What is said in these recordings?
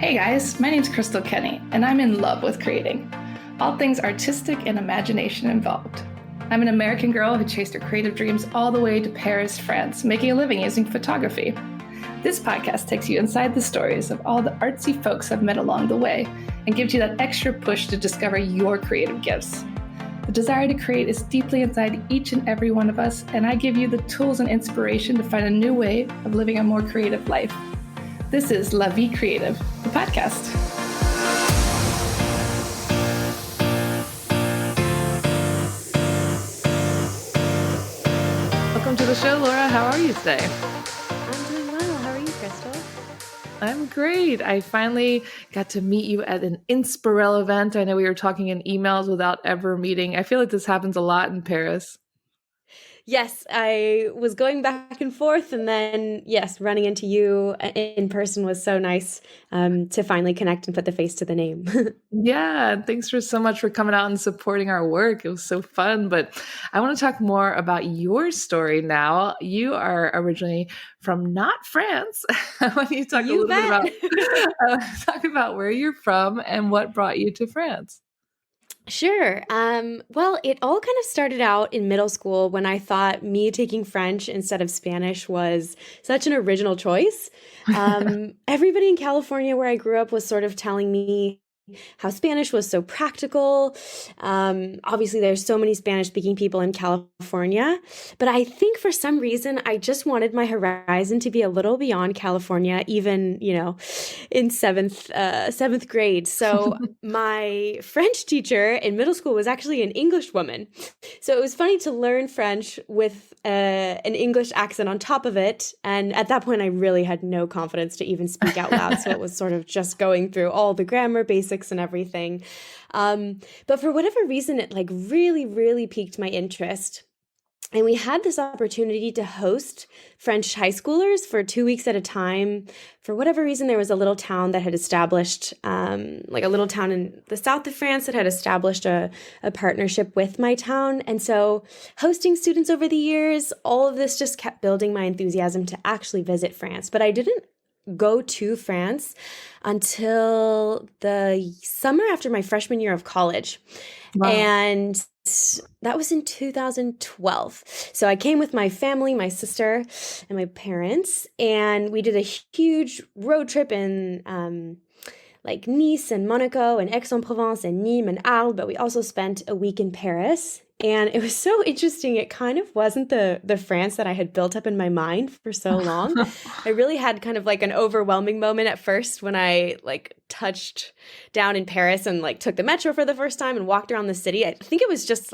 Hey guys, my name's Crystal Kenny, and I'm in love with creating. All things artistic and imagination involved. I'm an American girl who chased her creative dreams all the way to Paris, France, making a living using photography. This podcast takes you inside the stories of all the artsy folks I've met along the way and gives you that extra push to discover your creative gifts. The desire to create is deeply inside each and every one of us, and I give you the tools and inspiration to find a new way of living a more creative life. This is La Vie Creative, the podcast. Welcome to the show, Laura. How are you today? I'm doing well. How are you, Crystal? I'm great. I finally got to meet you at an Inspirel event. I know we were talking in emails without ever meeting. I feel like this happens a lot in Paris. Yes, I was going back and forth, and then, yes, running into you in person was so nice to finally connect and put the face to the name. Yeah, thanks so much for coming out and supporting our work. It was so fun. But I want to talk more about your story now. You are originally from not France. I want you to talk a little bit about where you're from and what brought you to France. Sure. Well, it all kind of started out in middle school when I thought me taking French instead of Spanish was such an original choice. Everybody in California where I grew up was sort of telling me how Spanish was so practical. Obviously, there's so many Spanish-speaking people in California, but I think for some reason, I just wanted my horizon to be a little beyond California, even, in seventh grade. So my French teacher in middle school was actually an English woman. So it was funny to learn French with an English accent on top of it. And at that point, I really had no confidence to even speak out loud. So it was sort of just going through all the grammar basics and everything. But for whatever reason, it really, really piqued my interest. And we had this opportunity to host French high schoolers for 2 weeks at a time. For whatever reason, there was a little town that had established, a little town in the south of France that had established a partnership with my town. And so hosting students over the years, all of this just kept building my enthusiasm to actually visit France. But I didn't go to France until the summer after my freshman year of college. Wow. And that was in 2012. So I came with my family, my sister, and my parents, and we did a huge road trip in Nice and Monaco and Aix-en-Provence and Nîmes and Arles, but we also spent a week in Paris. And it was so interesting. It kind of wasn't the France that I had built up in my mind for so long. I really had kind of an overwhelming moment at first when I touched down in Paris and took the metro for the first time and walked around the city. I think it was just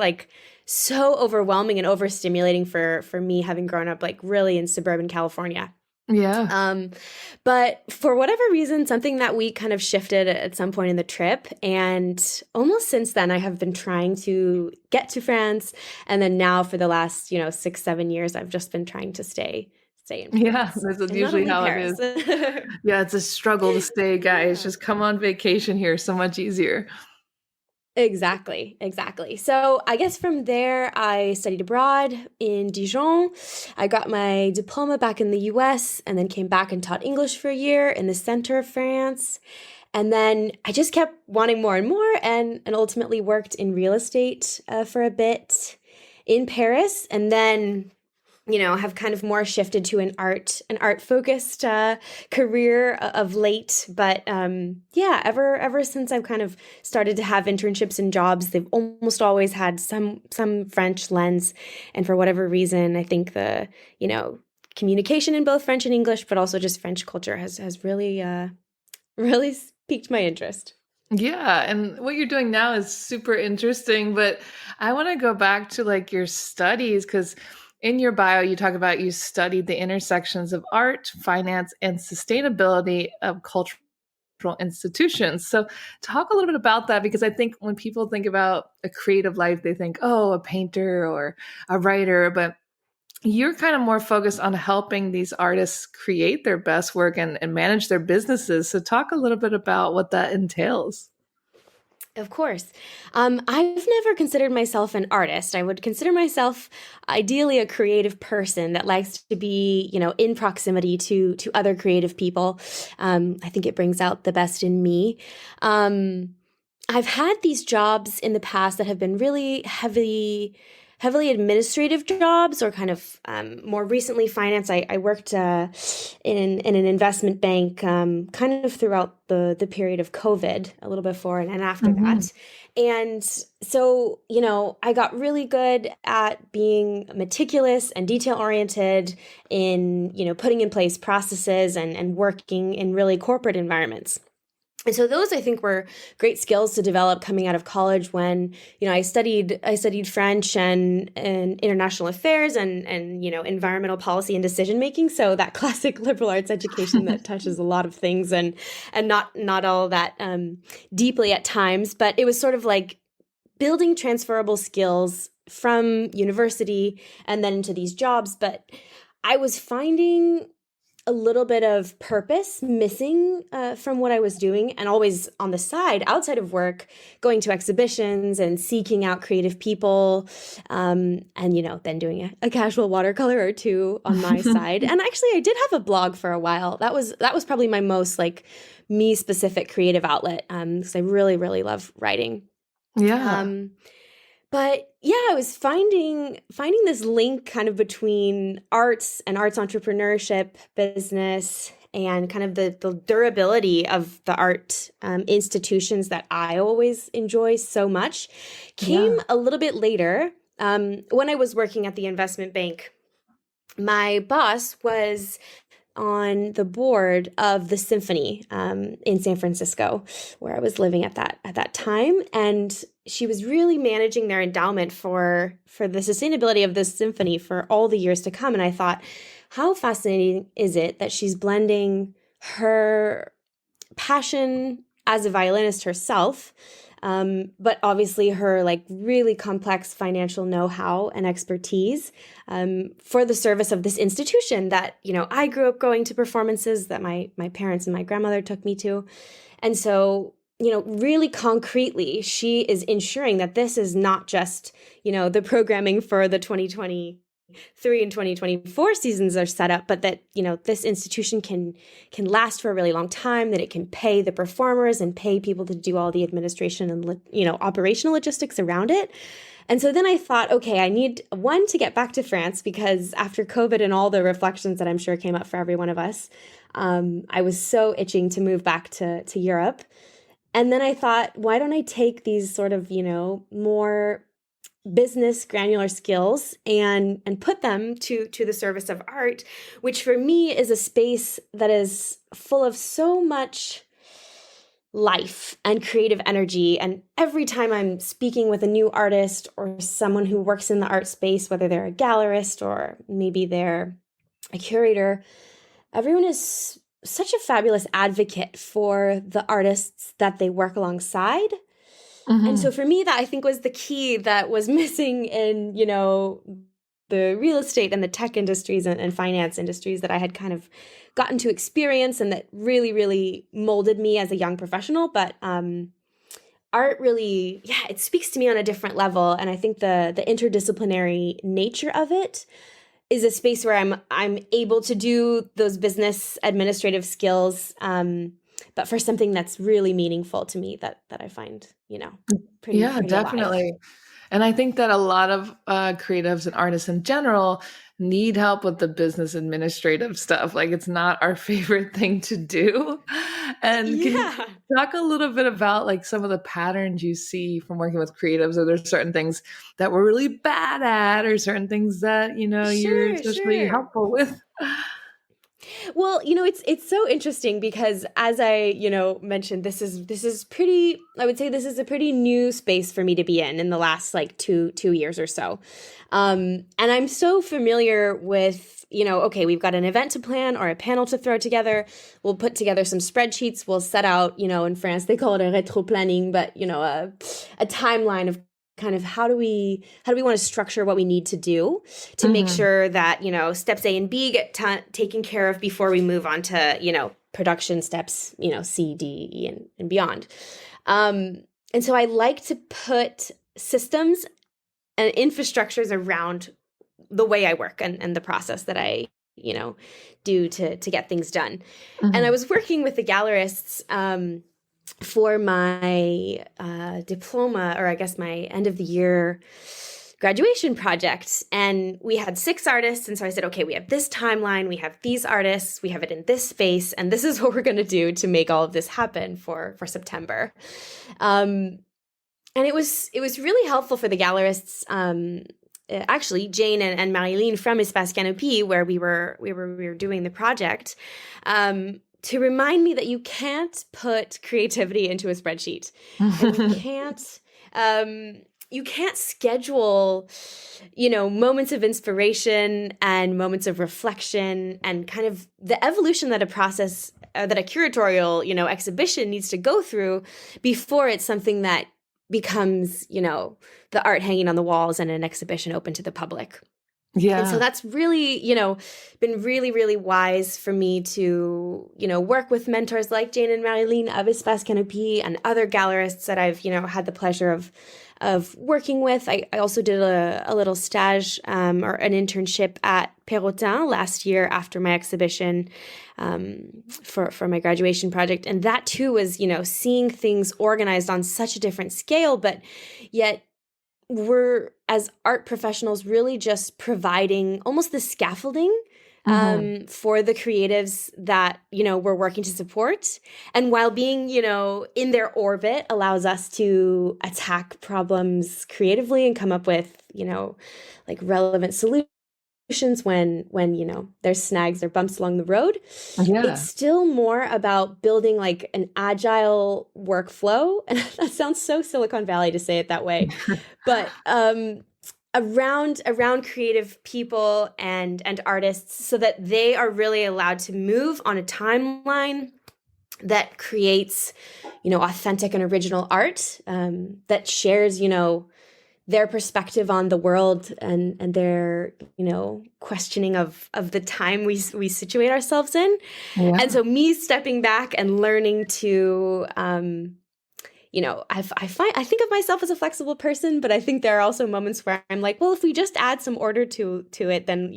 so overwhelming and overstimulating for me, having grown up really in suburban California. Yeah. But for whatever reason, something that we kind of shifted at some point in the trip. And almost since then, I have been trying to get to France. And then now for the last, 6-7 years, I've just been trying to stay in France. Yeah, that's usually how Paris. It is. Yeah, it's a struggle to stay, guys. Yeah. Just come on vacation here. So much easier. Exactly. So I guess from there, I studied abroad in Dijon. I got my diploma back in the US and then came back and taught English for a year in the center of France. And then I just kept wanting more and more and ultimately worked in real estate for a bit in Paris. And then have kind of more shifted to an art-focused career of late. But ever since I've kind of started to have internships and jobs, they've almost always had some French lens. And for whatever reason, I think the, communication in both French and English, but also just French culture has really, really piqued my interest. Yeah. And what you're doing now is super interesting. But I want to go back to your studies, because in your bio, you talk about you studied the intersections of art, finance, and sustainability of cultural institutions. So talk a little bit about that, because I think when people think about a creative life, they think, a painter or a writer, but you're kind of more focused on helping these artists create their best work and manage their businesses. So talk a little bit about what that entails. Of course. I've never considered myself an artist. I would consider myself ideally a creative person that likes to be, in proximity to other creative people. I think it brings out the best in me. Um, I've had these jobs in the past that have been really heavily administrative jobs, or kind of more recently finance. I worked in an investment bank kind of throughout the period of COVID, a little before and after Hmm. that. And so, I got really good at being meticulous and detail oriented in, putting in place processes and working in really corporate environments. And so those, I think, were great skills to develop coming out of college when, I studied French and international affairs and environmental policy and decision making. So that classic liberal arts education that touches a lot of things and not all that deeply at times, but it was sort of like building transferable skills from university and then into these jobs. But I was finding a little bit of purpose missing from what I was doing, and always on the side, outside of work, going to exhibitions and seeking out creative people, and then doing a casual watercolor or two on my side. And actually, I did have a blog for a while. That was probably my most like me specific creative outlet, because I really really love writing. Yeah. Um, but yeah, I was finding this link kind of between arts and arts entrepreneurship, business, and kind of the durability of the art institutions that I always enjoy so much came Yeah. a little bit later. When I was working at the investment bank, my boss was on the board of the symphony in San Francisco, where I was living at that time, and she was really managing their endowment for the sustainability of this symphony for all the years to come. And I thought, how fascinating is it that she's blending her passion as a violinist herself, but obviously her like really complex financial know-how and expertise for the service of this institution that I grew up going to performances that my parents and my grandmother took me to. And so really concretely, she is ensuring that this is not just the programming for the 2023 and 2024 seasons are set up, but that this institution can last for a really long time, that it can pay the performers and pay people to do all the administration and operational logistics around it. And so then I thought, okay, I need one to get back to France, because after COVID and all the reflections that I'm sure came up for every one of us, I was so itching to move back to Europe. And then I thought, why don't I take these sort of more business granular skills and put them to the service of art, which for me is a space that is full of so much life and creative energy. And every time I'm speaking with a new artist or someone who works in the art space, whether they're a gallerist or maybe they're a curator, everyone is such a fabulous advocate for the artists that they work alongside. And so Hmm. for me, that I think was the key that was missing in, the real estate and the tech industries and finance industries that I had kind of gotten to experience, and that really, really molded me as a young professional. But art really, yeah, it speaks to me on a different level. And I think the interdisciplinary nature of it is a space where I'm able to do those business administrative skills, but for something that's really meaningful to me, that I find Yeah, pretty alive. definitely. And I think that a lot of creatives and artists in general need help with the business administrative stuff. Like, it's not our favorite thing to do. And can you Yeah, talk a little bit about like some of the patterns you see from working with creatives? Are there certain things that we're really bad at, or certain things that, you're sure, especially sure. helpful with? Well, it's so interesting because as I, mentioned, this is pretty, I would say this is a pretty new space for me to be in the last like two years or so. And I'm so familiar with, okay, we've got an event to plan or a panel to throw together. We'll put together some spreadsheets. We'll set out, in France they call it a rétro planning, but a timeline of kind of how do we want to structure what we need to do to make Hmm. sure that steps A and B get taken care of before we move on to production steps C, D, E, and beyond. And so I like to put systems and infrastructures around the way I work and the process that I, do to get things done. And I was working with the gallerists for my diploma, or I guess my end of the year graduation project. And we had 6 artists. And so I said, okay, we have this timeline, we have these artists, we have it in this space, and this is what we're going to do to make all of this happen for September. And it was really helpful for the gallerists. Actually, Jane and Marilyn from Espace Canopy, where we were doing the project, to remind me that you can't put creativity into a spreadsheet. And you can't schedule, moments of inspiration and moments of reflection and kind of the evolution that a process, that a curatorial, exhibition needs to go through before it's something that becomes, the art hanging on the walls and an exhibition open to the public. Yeah. And so that's really, been really, really wise for me to, work with mentors like Jane and Marilyn of Espace Canopy and other gallerists that I've, had the pleasure of working with. I also did a little stage or an internship at Perrotin last year after my exhibition for my graduation project. And that too was, seeing things organized on such a different scale, but yet we're, as art professionals, really just providing almost the scaffolding for the creatives that, we're working to support. And while being, in their orbit allows us to attack problems creatively and come up with, like relevant solutions when there's snags or bumps along the road. Yeah. It's still more about building like an agile workflow. And that sounds so Silicon Valley to say it that way. But around creative people and artists, so that they are really allowed to move on a timeline that creates, authentic and original art that shares, their perspective on the world and their, questioning of the time we situate ourselves in. Yeah. And so me stepping back and learning to, I think of myself as a flexible person, but I think there are also moments where I'm like, well, if we just add some order to it, then,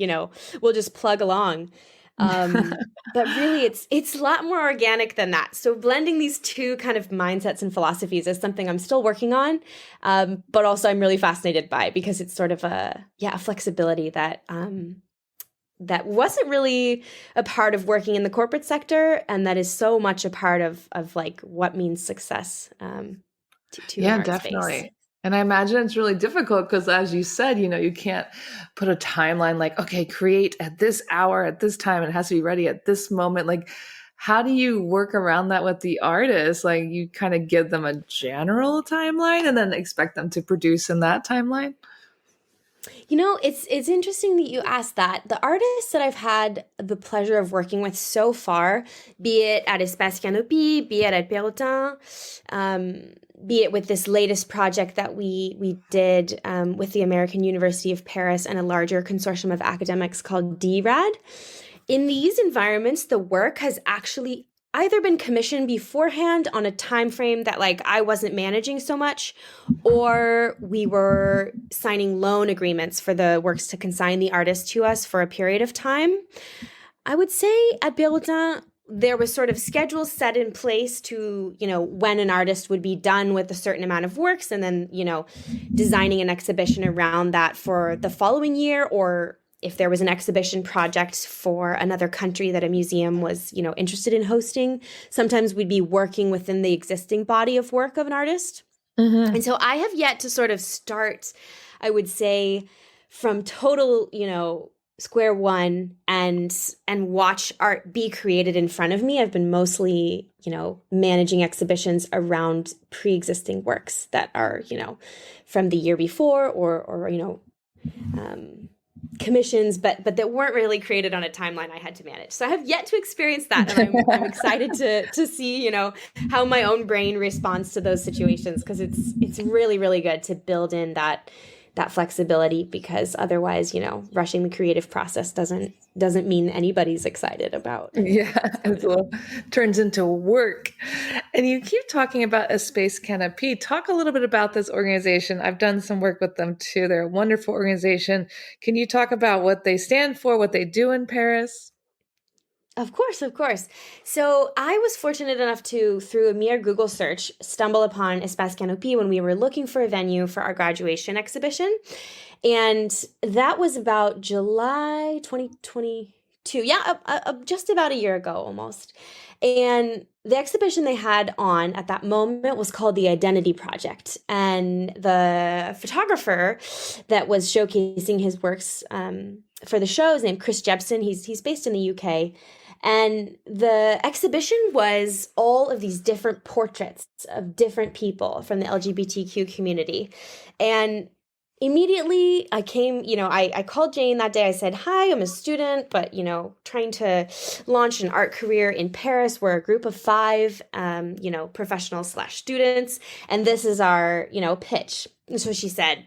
we'll just plug along. But really it's a lot more organic than that. So blending these two kind of mindsets and philosophies is something I'm still working on. But also I'm really fascinated by, because it's sort of a flexibility that wasn't really a part of working in the corporate sector. And that is so much a part of like what means success, to yeah, our definitely. Space. And I imagine it's really difficult because, as you said, you can't put a timeline like, okay, create at this hour, at this time, and it has to be ready at this moment. Like, how do you work around that with the artist? Like, you kind of give them a general timeline and then expect them to produce in that timeline? It's interesting that you asked that. The artists that I've had the pleasure of working with so far, be it at Espace Canopy, be it at Perrotin, be it with this latest project that we did with the American University of Paris and a larger consortium of academics called DRAD. In these environments, the work has actually either been commissioned beforehand on a time frame that like I wasn't managing so much, or we were signing loan agreements for the works to consign the artist to us for a period of time. I would say at Perrotin, there was sort of schedules set in place to, when an artist would be done with a certain amount of works, and then, designing an exhibition around that for the following year, or if there was an exhibition project for another country that a museum was, interested in hosting, sometimes we'd be working within the existing body of work of an artist. Mm-hmm. And so I have yet to sort of start, I would say, from total, square one and watch art be created in front of me. I've been mostly, managing exhibitions around pre-existing works that are, from the year before or commissions, but that weren't really created on a timeline I had to manage. So I have yet to experience that, and I'm excited to see, how my own brain responds to those situations, because it's really, really good to build in that that flexibility, because otherwise, rushing the creative process doesn't mean anybody's excited about Yeah, going as well. Turns into work. And you keep talking about Espace Canopy. Talk a little bit about this organization. I've done some work with them too. They're a wonderful organization. Can you talk about what they stand for, what they do in Paris? Of course, of course. So I was fortunate enough to, through a mere Google search, stumble upon Espace Canopy when we were looking for a venue for our graduation exhibition. And that was about July 2022. Yeah, just about a year ago almost. And the exhibition they had on at that moment was called The Identity Project. And the photographer that was showcasing his works for the show is named Chris Jepson. He's based in the UK. And the exhibition was all of these different portraits of different people from the LGBTQ community. And immediately I came, I called Jane that day. I said, hi, I'm a student, but, trying to launch an art career in Paris. We're a group of 5, professionals/students. And this is our, pitch. And so she said,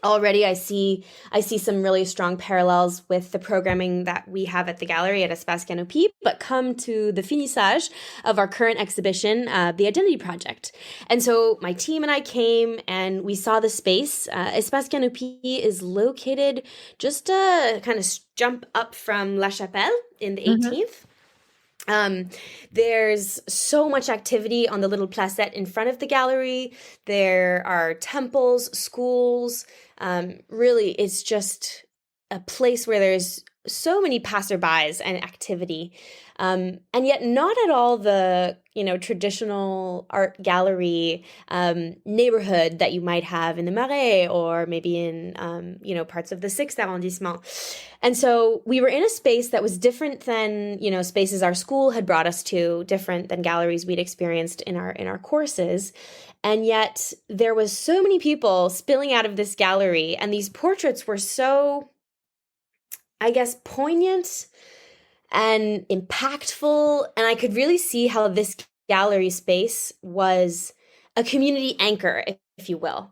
already I see some really strong parallels with the programming that we have at the gallery at Espace Canopy, but come to the finissage of our current exhibition, the Identity Project. And so my team and I came and we saw the space. Espace Canopy is located just a kind of jump up from La Chapelle in the 18th. There's so much activity on the little placette in front of the gallery. There are temples, schools. Really, it's just a place where there's so many passerbys and activity. And yet not at all the, traditional art gallery neighborhood that you might have in the Marais or maybe in, parts of the 6th arrondissement. And so we were in a space that was different than, spaces our school had brought us to, different than galleries we'd experienced in our courses. And yet there was so many people spilling out of this gallery, and these portraits were so, I guess, poignant and impactful. And I could really see how this gallery space was a community anchor, if you will,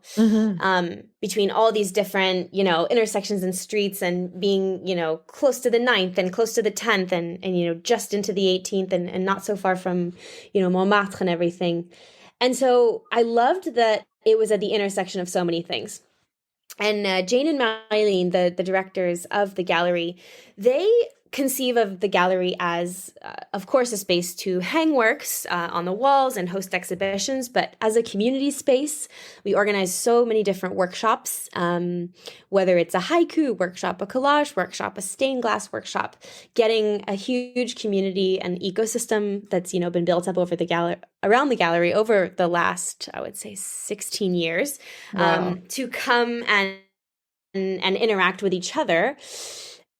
between all these different, intersections and streets, and being, close to the 9th and close to the 10th and just into the 18th and not so far from, Montmartre and everything. And so I loved that it was at the intersection of so many things. And Jane and Marilyn, the directors of the gallery, they conceive of the gallery as, of course, a space to hang works on the walls and host exhibitions, but as a community space, we organize so many different workshops, whether it's a haiku workshop, a collage workshop, a stained glass workshop, getting a huge community and ecosystem that's, been built up over the gallery, around the gallery over the last, I would say, 16 years, to come and interact with each other.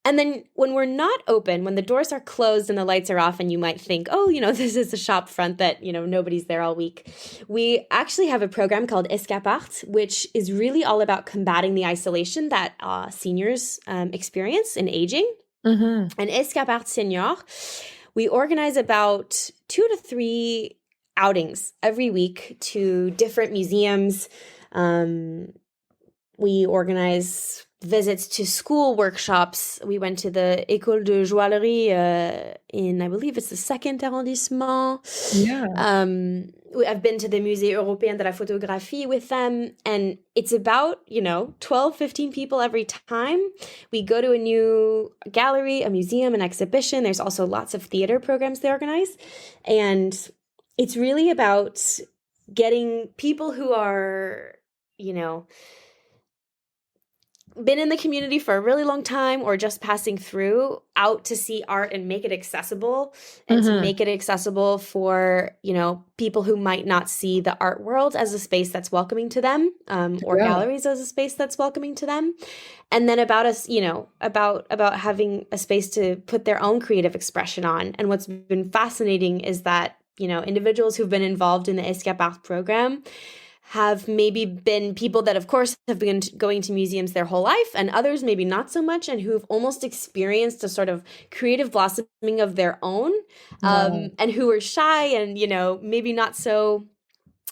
And then when we're not open, when the doors are closed and the lights are off and you might think, oh, this is a shop front that, nobody's there all week. We actually have a program called Escapart, which is really all about combating the isolation that seniors experience in aging. And Escapart Senior, we organize about 2 to 3 outings every week to different museums. We organize visits to school workshops. We went to the École de Joaillerie in, I believe it's the 2nd arrondissement. Yeah. I've been to the Musée Européen de la Photographie with them, and it's about, 12, 15 people every time. We go to a new gallery, a museum, an exhibition. There's also lots of theater programs they organize. And it's really about getting people who are, been in the community for a really long time or just passing through out to see art and make it accessible, and to make it accessible for, people who might not see the art world as a space that's welcoming to them, or galleries as a space that's welcoming to them. And then about us, about having a space to put their own creative expression on. And what's been fascinating is that, individuals who've been involved in the Escapart program have maybe been people that, of course, have been going to museums their whole life, and others maybe not so much, and who've almost experienced a sort of creative blossoming of their own, and who are shy and, maybe not so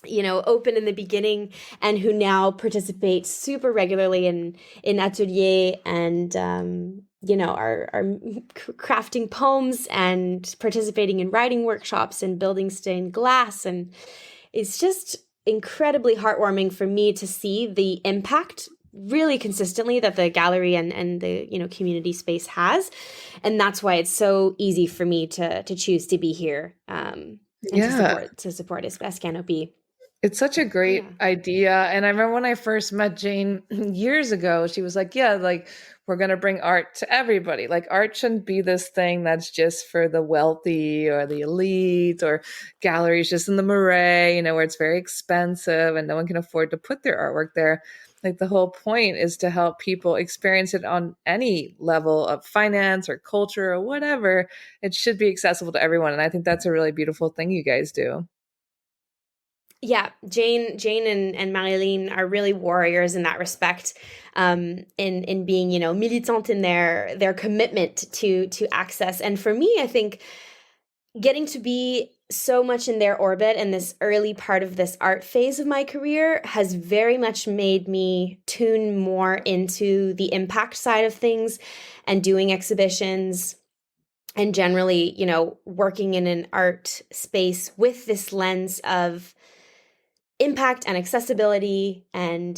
open in the beginning and who now participate super regularly in atelier and are crafting poems and participating in writing workshops and building stained glass. And it's just incredibly heartwarming for me to see the impact really consistently that the gallery and the community space has. And that's why it's so easy for me to choose to be here, and Yeah. to support Espace Canopy. It's such a great Yeah. idea. And I remember when I first met Jane years ago, she was like, yeah, like we're going to bring art to everybody. Like art shouldn't be this thing that's just for the wealthy or the elite, or galleries just in the Marais, where it's very expensive and no one can afford to put their artwork there. Like the whole point is to help people experience it on any level of finance or culture or whatever. It should be accessible to everyone. And I think that's a really beautiful thing you guys do. Yeah, Jane and Marilyn are really warriors in that respect, in being, militant in their commitment to access. And for me, I think getting to be so much in their orbit in this early part of this art phase of my career has very much made me tune more into the impact side of things and doing exhibitions and generally, working in an art space with this lens of impact and accessibility and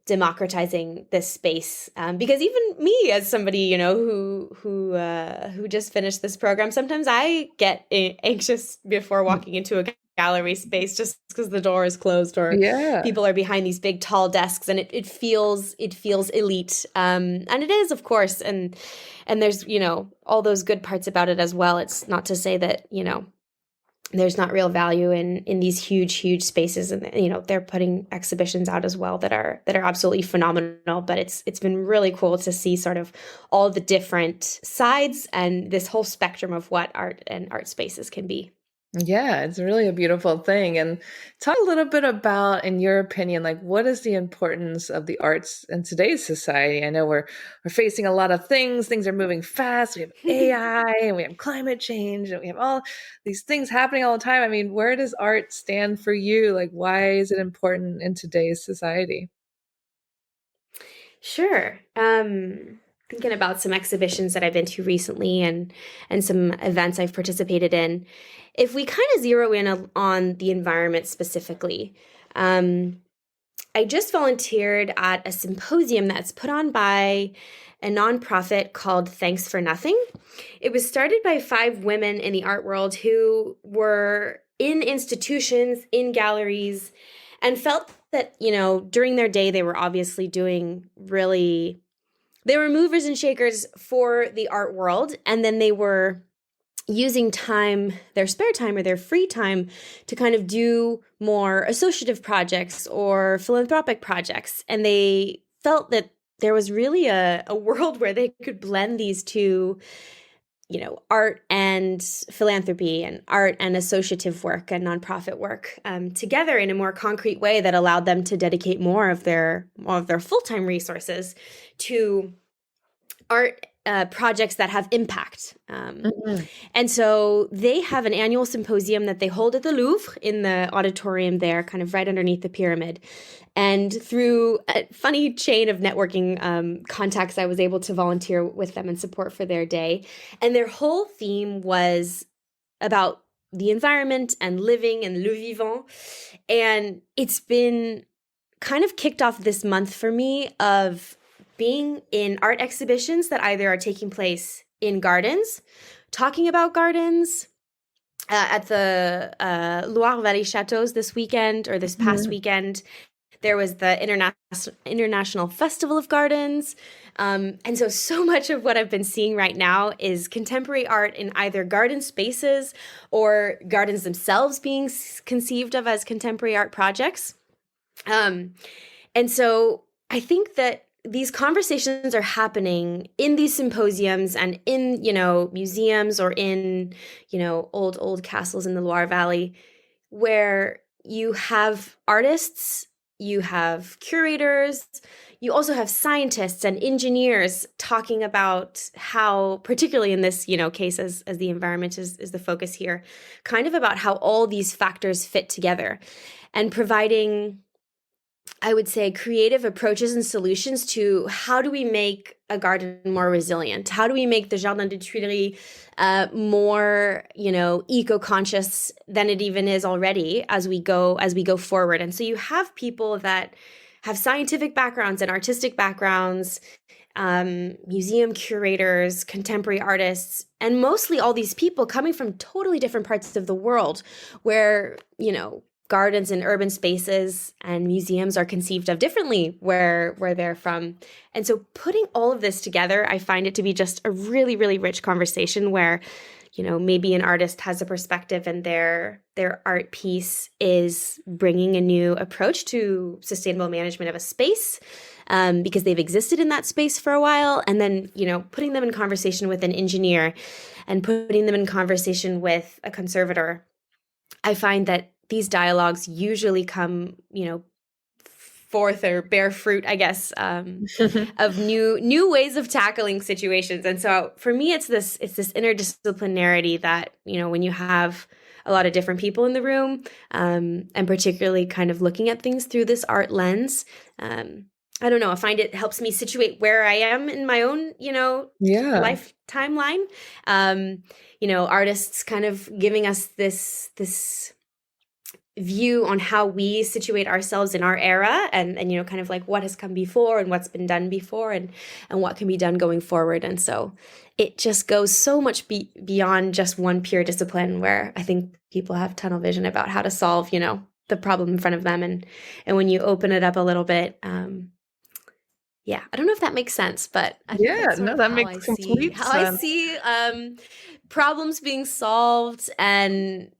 democratizing this space, because even me as somebody who just finished this program, sometimes I get anxious before walking into a gallery space just because the door is closed or Yeah. people are behind these big tall desks, and it feels elite, and it is, of course, and there's all those good parts about it as well. It's not to say that there's not real value in these huge spaces, and they're putting exhibitions out as well that are absolutely phenomenal. But it's been really cool to see sort of all the different sides and this whole spectrum of what art and art spaces can be. Yeah, it's really a beautiful thing. And talk a little bit about, in your opinion, like what is the importance of the arts in today's society? I know we're facing a lot of things. Things are moving fast. We have AI and we have climate change and we have all these things happening all the time. I mean, where does art stand for you? Like, why is it important in today's society? Sure. Thinking about some exhibitions that I've been to recently and some events I've participated in. If we kind of zero in on the environment specifically, I just volunteered at a symposium that's put on by a nonprofit called Thanks for Nothing. It was started by 5 women in the art world who were in institutions, in galleries, and felt that, during their day, they were obviously doing really, they were movers and shakers for the art world. And then they were using time, their spare time or their free time, to kind of do more associative projects or philanthropic projects. And they felt that there was really a world where they could blend these two, art and philanthropy and art and associative work and nonprofit work, together in a more concrete way that allowed them to dedicate more of their full-time resources to art projects that have impact. Mhm. And so they have an annual symposium that they hold at the Louvre in the auditorium there, kind of right underneath the pyramid. And through a funny chain of networking contacts, I was able to volunteer with them and support for their day. And their whole theme was about the environment and living and le vivant. And it's been kind of kicked off this month for me of being in art exhibitions that either are taking place in gardens, talking about gardens, at the Loire Valley Chateaus this weekend or this past weekend. There was the International Festival of Gardens. And so much of what I've been seeing right now is contemporary art in either garden spaces or gardens themselves being conceived of as contemporary art projects. And so I think that these conversations are happening in these symposiums and in, museums or in, old castles in the Loire Valley, where you have artists you have curators, you also have scientists and engineers talking about how, particularly in this, case, as the environment is the focus here, kind of about how all these factors fit together and providing, I would say, creative approaches and solutions to how do we make a garden more resilient? How do we make the Jardin des Tuileries more, eco-conscious than it even is already as we go forward? And so you have people that have scientific backgrounds and artistic backgrounds, museum curators, contemporary artists, and mostly all these people coming from totally different parts of the world where, gardens and urban spaces and museums are conceived of differently where they're from. And so putting all of this together, I find it to be just a really, really rich conversation where, maybe an artist has a perspective and their art piece is bringing a new approach to sustainable management of a space, because they've existed in that space for a while. And then, putting them in conversation with an engineer and putting them in conversation with a conservator. I find that these dialogues usually come, forth or bear fruit, I guess, of new ways of tackling situations. And so for me, it's this interdisciplinarity that, when you have a lot of different people in the room, and particularly kind of looking at things through this art lens, I don't know, I find it helps me situate where I am in my own, life timeline. Artists kind of giving us this view on how we situate ourselves in our era and kind of like what has come before and what's been done before and what can be done going forward. And so it just goes so much beyond just one pure discipline where I think people have tunnel vision about how to solve, the problem in front of them. And when you open it up a little bit, yeah, I don't know if that makes sense, but I think that's sort of that how makes complete sense. I see problems being solved and,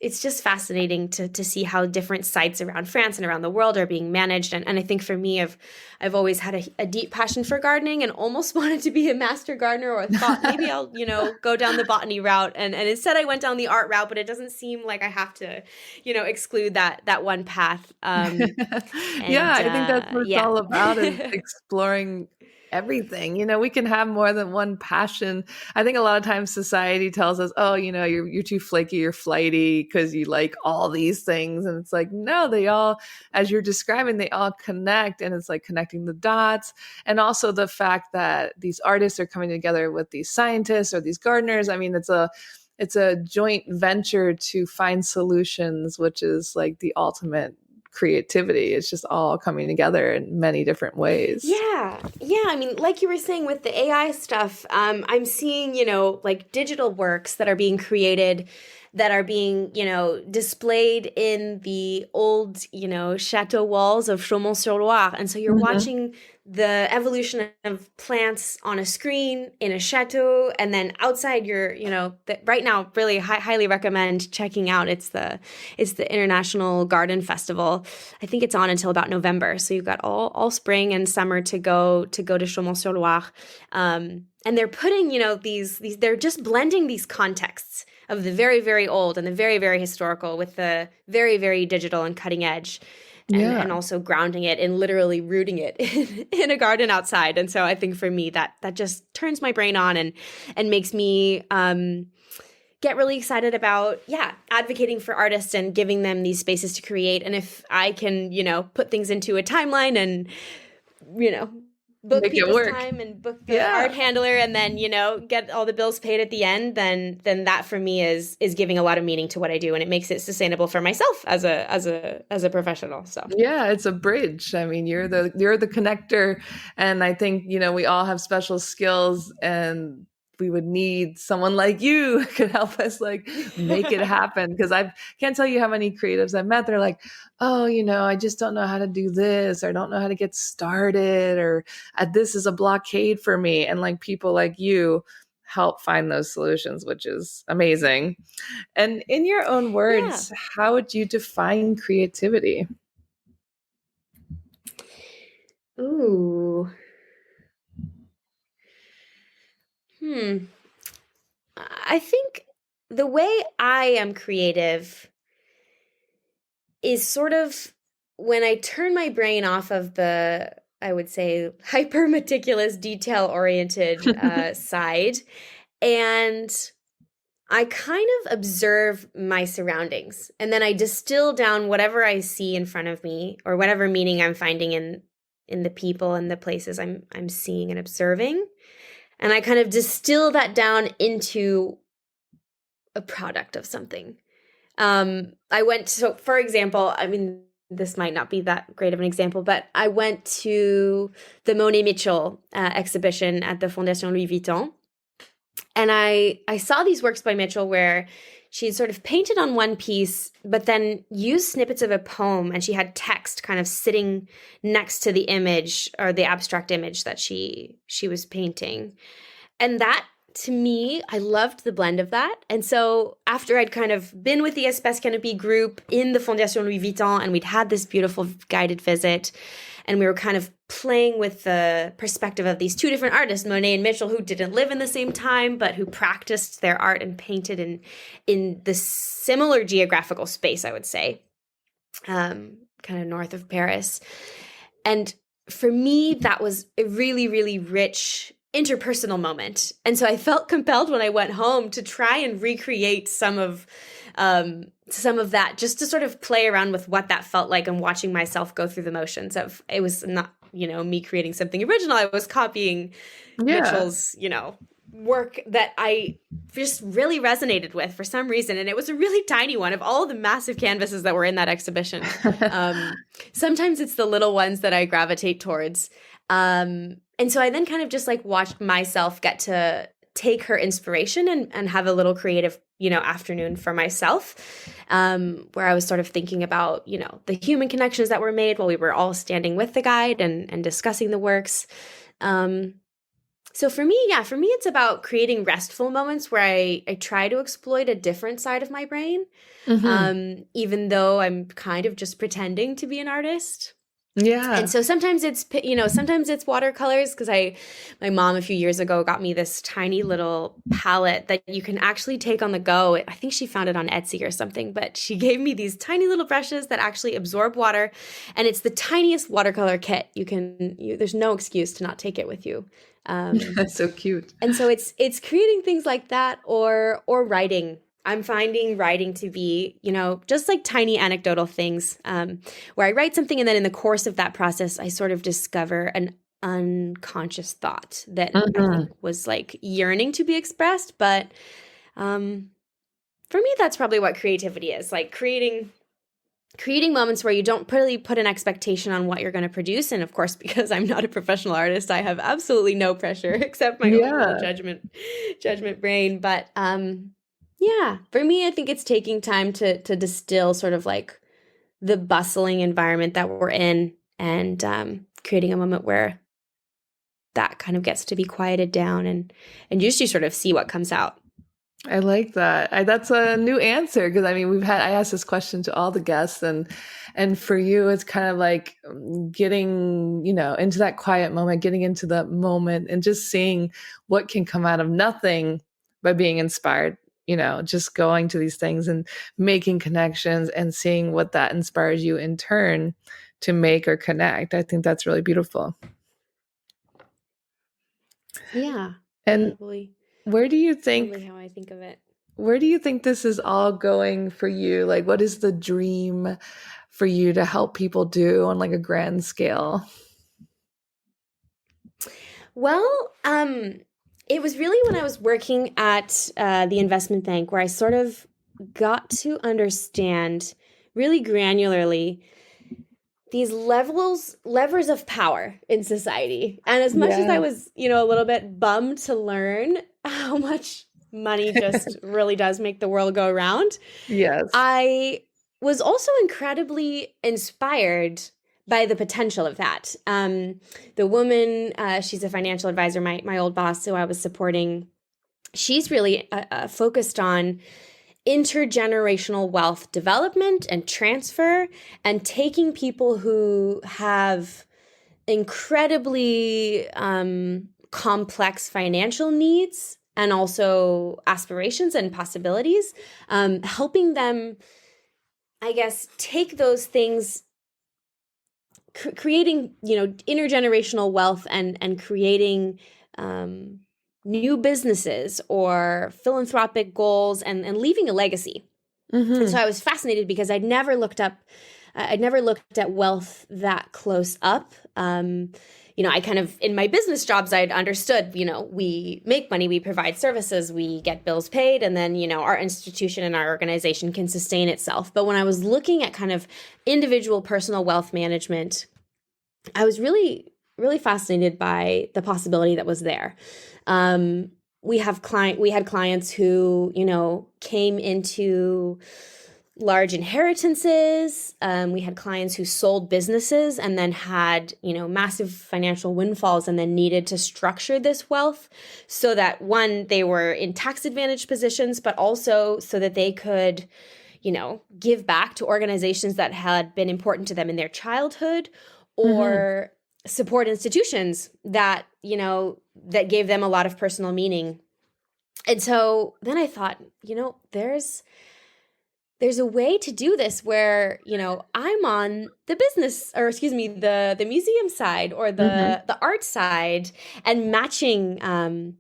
it's just fascinating to see how different sites around France and around the world are being managed. And I think for me, I've always had a deep passion for gardening and almost wanted to be a master gardener or thought maybe I'll, go down the botany route. And instead I went down the art route, but it doesn't seem like I have to, exclude that one path. Yeah, I think that's what it's all about, is exploring everything. We can have more than one passion. I think a lot of times society tells us, oh, you're too flaky, you're flighty because you like all these things. And it's like, no, they all, as you're describing, they all connect. And it's like connecting the dots. And also the fact that these artists are coming together with these scientists or these gardeners. I mean, it's a joint venture to find solutions, which is like the ultimate creativity. It's just all coming together in many different ways. Yeah. I mean, like you were saying with the AI stuff, I'm seeing, like digital works that are being created that are being, displayed in the old, chateau walls of Chaumont-sur-Loire. And so you're watching the evolution of plants on a screen in a chateau, and then outside you're, right now really highly recommend checking out. It's the International Garden Festival. I think it's on until about November. So you've got all spring and summer to go to Chaumont-sur-Loire. And they're putting, these they're just blending these contexts of the very, very old and the very, very historical with the very, very digital and cutting edge. And also grounding it and literally rooting it in a garden outside. And so I think for me that just turns my brain on and makes me get really excited about, advocating for artists and giving them these spaces to create. And if I can, put things into a timeline and, book Make people's time and book the art handler and then, get all the bills paid at the end, then that for me is giving a lot of meaning to what I do. And it makes it sustainable for myself as a professional. So yeah, it's a bridge. I mean, you're the connector. And I think, we all have special skills, and we would need someone like you who could help us like make it happen. Because I can't tell you how many creatives I've met. They're like, oh, I just don't know how to do this, or I don't know how to get started, or this is a blockade for me. And like people like you help find those solutions, which is amazing. And in your own words, how would you define creativity? Ooh. I think the way I am creative is sort of when I turn my brain off of the, I would say, hyper meticulous, detail oriented side, and I kind of observe my surroundings, and then I distill down whatever I see in front of me, or whatever meaning I'm finding in the people and the places I'm seeing and observing, and I kind of distill that down into a product of something. So for example, I mean, this might not be that great of an example, but I went to the Monet Mitchell exhibition at the Fondation Louis Vuitton. And I saw these works by Mitchell where she had sort of painted on one piece, but then used snippets of a poem, and she had text kind of sitting next to the image, or the abstract image that she was painting. And that, to me, I loved the blend of that. And so after I'd kind of been with the Espace Canopy group in the Fondation Louis Vuitton, and we'd had this beautiful guided visit, and we were kind of playing with the perspective of these two different artists, Monet and Mitchell, who didn't live in the same time, but who practiced their art and painted in the similar geographical space, I would say, kind of north of Paris. And for me, that was a really, really rich interpersonal moment. And so I felt compelled when I went home to try and recreate some of that, just to sort of play around with what that felt like, and watching myself go through the motions of, it was not, me creating something original. I was copying Mitchell's, work that I just really resonated with for some reason. And it was a really tiny one of all the massive canvases that were in that exhibition. Sometimes it's the little ones that I gravitate towards. And so I then kind of just like watched myself get to take her inspiration and have a little creative, afternoon for myself, where I was sort of thinking about, the human connections that were made while we were all standing with the guide and discussing the works. So for me, it's about creating restful moments where I try to exploit a different side of my brain, even though I'm kind of just pretending to be an artist. Yeah. And so sometimes it's watercolors, because my mom a few years ago got me this tiny little palette that you can actually take on the go. I think she found it on Etsy or something, but she gave me these tiny little brushes that actually absorb water, and it's the tiniest watercolor kit. There's no excuse to not take it with you. That's so cute. And so it's creating things like that, or writing. I'm finding writing to be, just like tiny anecdotal things, where I write something, and then in the course of that process, I sort of discover an unconscious thought that I think was like yearning to be expressed. But for me, that's probably what creativity is, like creating moments where you don't really put an expectation on what you're going to produce. And of course, because I'm not a professional artist, I have absolutely no pressure except my own little judgment brain. But for me, I think it's taking time to distill sort of like the bustling environment that we're in, and creating a moment where that kind of gets to be quieted down, and just you sort of see what comes out. I like that. That's a new answer, because I mean, I asked this question to all the guests, and for you, it's kind of like getting, into that quiet moment, getting into the moment, and just seeing what can come out of nothing by being inspired. Just going to these things and making connections and seeing what that inspires you in turn to make or connect. I think that's really beautiful. Yeah. And probably, where do you think, how I think of it, where do you think this is all going for you? Like, what is the dream for you to help people do on like a grand scale? Well, it was really when I was working at the investment bank where I sort of got to understand really granularly these levers of power in society. And as much as I was, a little bit bummed to learn how much money just really does make the world go around, yes, I was also incredibly inspired by the potential of that. The woman, she's a financial advisor, my old boss who I was supporting, she's really focused on intergenerational wealth development and transfer, and taking people who have incredibly complex financial needs and also aspirations and possibilities, helping them I guess, take those things, creating, intergenerational wealth and creating new businesses or philanthropic goals and leaving a legacy. And so I was fascinated because I'd never looked at wealth that close up. I kind of, in my business jobs, I'd understood, we make money, we provide services, we get bills paid, and then, our institution and our organization can sustain itself. But when I was looking at kind of individual personal wealth management, I was really, really fascinated by the possibility that was there. We had clients who, came into large inheritances. We had clients who sold businesses and then had, massive financial windfalls and then needed to structure this wealth so that, one, they were in tax advantaged positions, but also so that they could, give back to organizations that had been important to them in their childhood, or support institutions that, that gave them a lot of personal meaning. And so then I thought, there's a way to do this where, I'm on the business, or excuse me, the museum side or the art side, and matching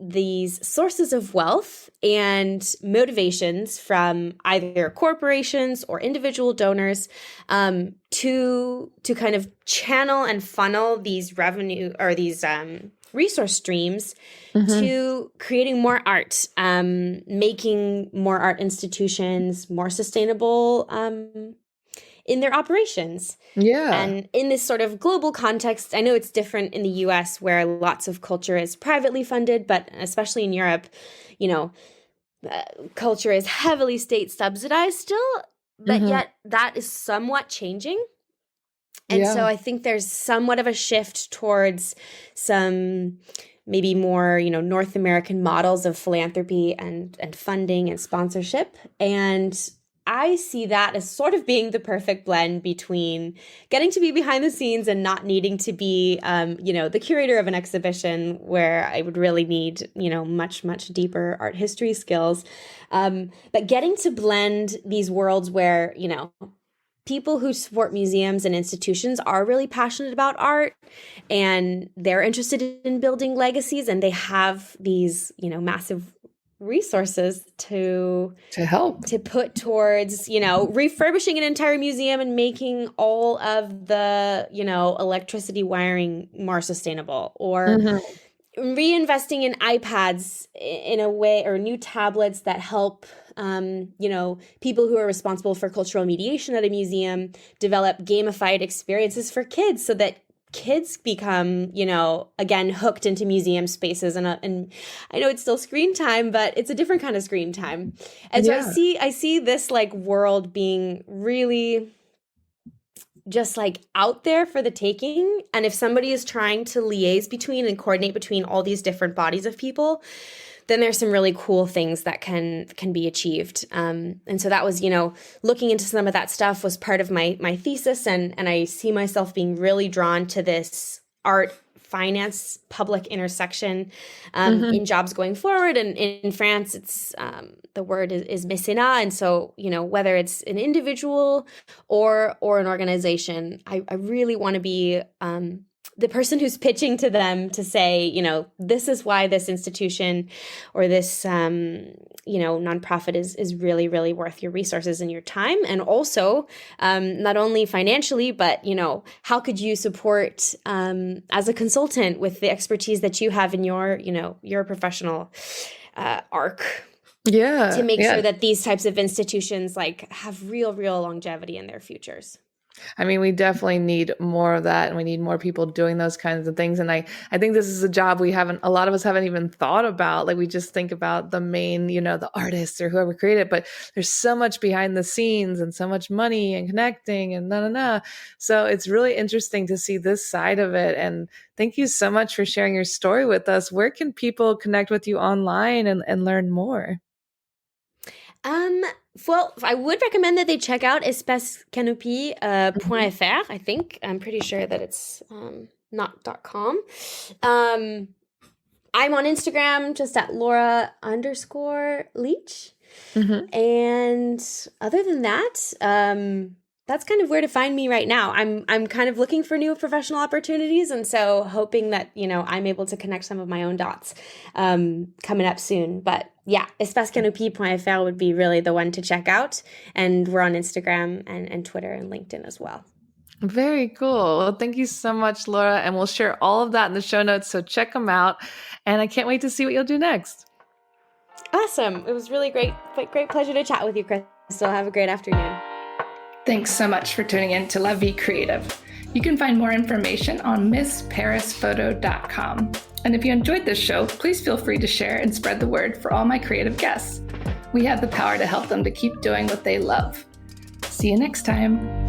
these sources of wealth and motivations from either corporations or individual donors, to kind of channel and funnel these revenue or these resource streams to creating more art, making more art institutions more sustainable in their operations. Yeah. And in this sort of global context, I know it's different in the US where lots of culture is privately funded, but especially in Europe, culture is heavily state subsidized still, but yet that is somewhat changing. And so I think there's somewhat of a shift towards some maybe more, North American models of philanthropy and funding and sponsorship. And I see that as sort of being the perfect blend between getting to be behind the scenes and not needing to be, the curator of an exhibition where I would really need, much, much deeper art history skills. But getting to blend these worlds where, people who support museums and institutions are really passionate about art, and they're interested in building legacies, and they have these, massive resources to help, to put towards, refurbishing an entire museum and making all of the, electricity wiring more sustainable, or reinvesting in iPads in a way, or new tablets that help people who are responsible for cultural mediation at a museum develop gamified experiences for kids so that kids become, again, hooked into museum spaces. And I know it's still screen time, but it's a different kind of screen time. And so I see this like world being really just like out there for the taking. And if somebody is trying to liaise between and coordinate between all these different bodies of people, then there's some really cool things that can be achieved. And so that was, looking into some of that stuff was part of my thesis. And I see myself being really drawn to this art, finance, public intersection in jobs going forward. And in France, it's the word is mécénat. And so, whether it's an individual or an organization, I really want to be the person who's pitching to them to say, this is why this institution or this, nonprofit is really, really worth your resources and your time. And also, not only financially, but, how could you support as a consultant with the expertise that you have in your professional arc? Yeah. To make sure that these types of institutions like have real longevity in their futures. I mean, we definitely need more of that, and we need more people doing those kinds of things. And I think this is a job a lot of us haven't even thought about. Like, we just think about the main, the artists or whoever created it, but there's so much behind the scenes and so much money and connecting and So it's really interesting to see this side of it. And thank you so much for sharing your story with us. Where can people connect with you online and learn more? Well, I would recommend that they check out espacecanopy.fr. I think I'm pretty sure that it's not .com. I'm on Instagram just at Laura_Leach. And other than that, that's kind of where to find me right now. I'm kind of looking for new professional opportunities, and so hoping that, I'm able to connect some of my own dots coming up soon. But yeah, espacecanopi.fr would be really the one to check out. And we're on Instagram and Twitter and LinkedIn as well. Very cool. Well, thank you so much, Laura. And we'll share all of that in the show notes, so check them out. And I can't wait to see what you'll do next. Awesome. It was really great pleasure to chat with you, Crystal. Have a great afternoon. Thanks so much for tuning in to La Vie Creative. You can find more information on MissParisPhoto.com. And if you enjoyed this show, please feel free to share and spread the word for all my creative guests. We have the power to help them to keep doing what they love. See you next time.